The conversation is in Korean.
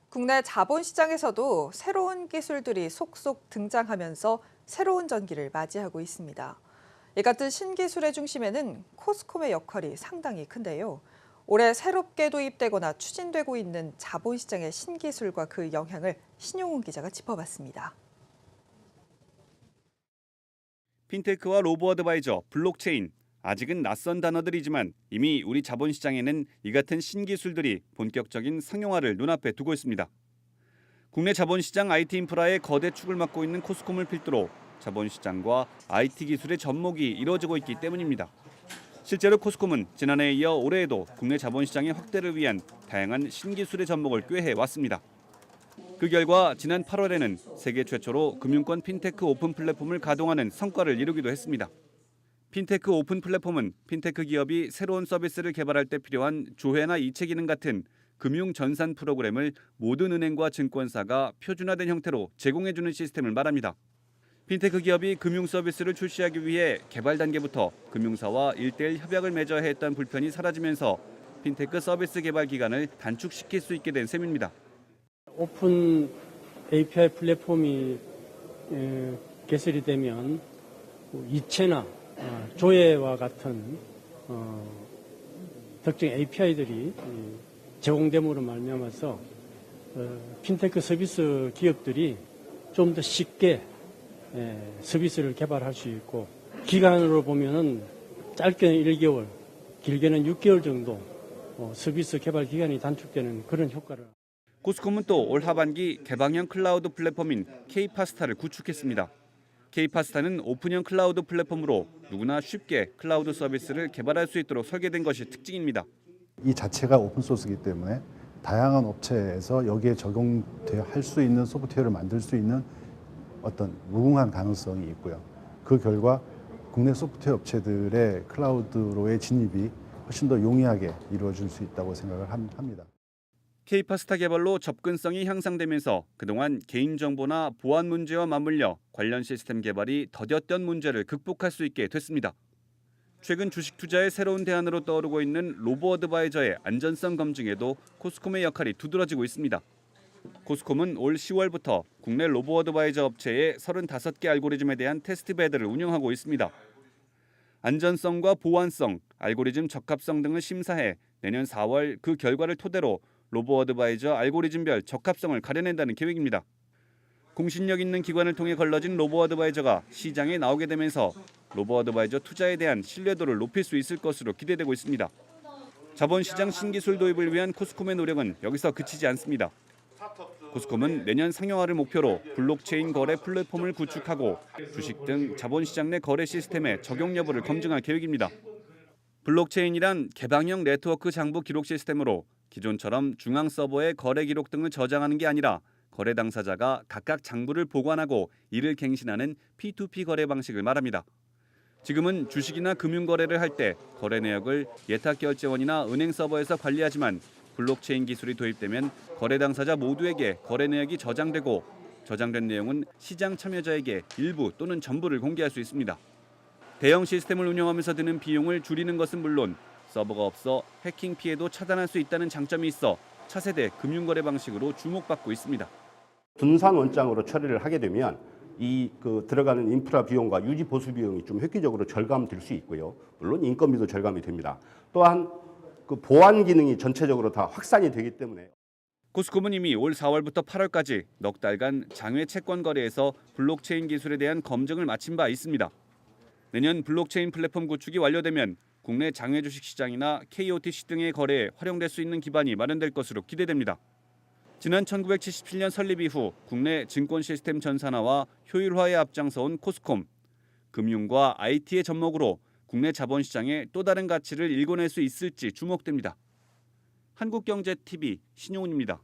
국내 자본시장에서도 새로운 기술들이 속속 등장하면서 새로운 전기를 맞이하고 있습니다. 이 같은 신기술의 중심에는 코스콤의 역할이 상당히 큰데요. 올해 새롭게 도입되거나 추진되고 있는 자본시장의 신기술과 그 영향을 신용훈 기자가 짚어봤습니다. 핀테크와 로보어드바이저, 블록체인, 아직은 낯선 단어들이지만 이미 우리 자본시장에는 이 같은 신기술들이 본격적인 상용화를 눈앞에 두고 있습니다. 국내 자본시장 IT 인프라의 거대 축을 맡고 있는 코스콤을 필두로 자본시장과 IT 기술의 접목이 이루어지고 있기 때문입니다. 실제로 코스콤은 지난해에 이어 올해에도 국내 자본시장의 확대를 위한 다양한 신기술의 접목을 꾀해 왔습니다. 그 결과 지난 8월에는 세계 최초로 금융권 핀테크 오픈 플랫폼을 가동하는 성과를 이루기도 했습니다. 핀테크 오픈 플랫폼은 핀테크 기업이 새로운 서비스를 개발할 때 필요한 조회나 이체 기능 같은 금융 전산 프로그램을 모든 은행과 증권사가 표준화된 형태로 제공해주는 시스템을 말합니다. 핀테크 기업이 금융 서비스를 출시하기 위해 개발 단계부터 금융사와 1:1 협약을 맺어야 했던 불편이 사라지면서 핀테크 서비스 개발 기간을 단축시킬 수 있게 된 셈입니다. 오픈 API 플랫폼이 개설이 되면 이체나 조회와 같은 특정 API들이 제공됨으로 말미암아서 핀테크 서비스 기업들이 좀 더 쉽게 서비스를 개발할 수 있고, 기간으로 보면은 짧게는 1개월, 길게는 6개월 정도 서비스 개발 기간이 단축되는 그런 효과를. 코스콤은 또 올 하반기 개방형 클라우드 플랫폼인 K-파스타를 구축했습니다. K-파스타는 오픈형 클라우드 플랫폼으로 누구나 쉽게 클라우드 서비스를 개발할 수 있도록 설계된 것이 특징입니다. 이 자체가 오픈소스이기 때문에 다양한 업체에서 여기에 적용되어 할 수 있는 소프트웨어를 만들 수 있는 어떤 무궁한 가능성이 있고요. 그 결과 국내 소프트웨어 업체들의 클라우드로의 진입이 훨씬 더 용이하게 이루어질 수 있다고 생각을 합니다. K-파스타 개발로 접근성이 향상되면서 그동안 개인정보나 보안 문제와 맞물려 관련 시스템 개발이 더뎠던 문제를 극복할 수 있게 됐습니다. 최근 주식 투자의 새로운 대안으로 떠오르고 있는 로보어드바이저의 안전성 검증에도 코스콤의 역할이 두드러지고 있습니다. 코스콤은 올 10월부터 국내 로보어드바이저 업체의 35개 알고리즘에 대한 테스트베드를 운영하고 있습니다. 안전성과 보안성, 알고리즘 적합성 등을 심사해 내년 4월 그 결과를 토대로 로보어드바이저 알고리즘별 적합성을 가려낸다는 계획입니다. 공신력 있는 기관을 통해 걸러진 로보어드바이저가 시장에 나오게 되면서 로보어드바이저 투자에 대한 신뢰도를 높일 수 있을 것으로 기대되고 있습니다. 자본시장 신기술 도입을 위한 코스콤의 노력은 여기서 그치지 않습니다. 코스콤은 내년 상용화를 목표로 블록체인 거래 플랫폼을 구축하고 주식 등 자본시장 내 거래 시스템의 적용 여부를 검증할 계획입니다. 블록체인이란 개방형 네트워크 장부 기록 시스템으로 기존처럼 중앙 서버에 거래 기록 등을 저장하는 게 아니라 거래 당사자가 각각 장부를 보관하고 이를 갱신하는 P2P 거래 방식을 말합니다. 지금은 주식이나 금융 거래를 할 때 거래 내역을 예탁결제원이나 은행 서버에서 관리하지만 블록체인 기술이 도입되면 거래 당사자 모두에게 거래 내역이 저장되고 저장된 내용은 시장 참여자에게 일부 또는 전부를 공개할 수 있습니다. 대형 시스템을 운영하면서 드는 비용을 줄이는 것은 물론 서버가 없어 해킹 피해도 차단할 수 있다는 장점이 있어 차세대 금융거래 방식으로 주목받고 있습니다. 분산 원장으로 처리를 하게 되면 들어가는 인프라 비용과 유지 보수 비용이 좀 획기적으로 절감될 수 있고요. 물론 인건비도 절감이 됩니다. 또한 그 보안 기능이 전체적으로 다 확산이 되기 때문에. 코스콤은 이미 올 4월부터 8월까지 넉 달간 장외 채권 거래에서 블록체인 기술에 대한 검증을 마친 바 있습니다. 내년 블록체인 플랫폼 구축이 완료되면 국내 장외 주식 시장이나 KOTC 등의 거래에 활용될 수 있는 기반이 마련될 것으로 기대됩니다. 지난 1977년 설립 이후 국내 증권 시스템 전산화와 효율화에 앞장서온 코스콤. 금융과 IT의 접목으로 국내 자본시장에 또 다른 가치를 일궈낼 수 있을지 주목됩니다. 한국경제TV 신용훈입니다.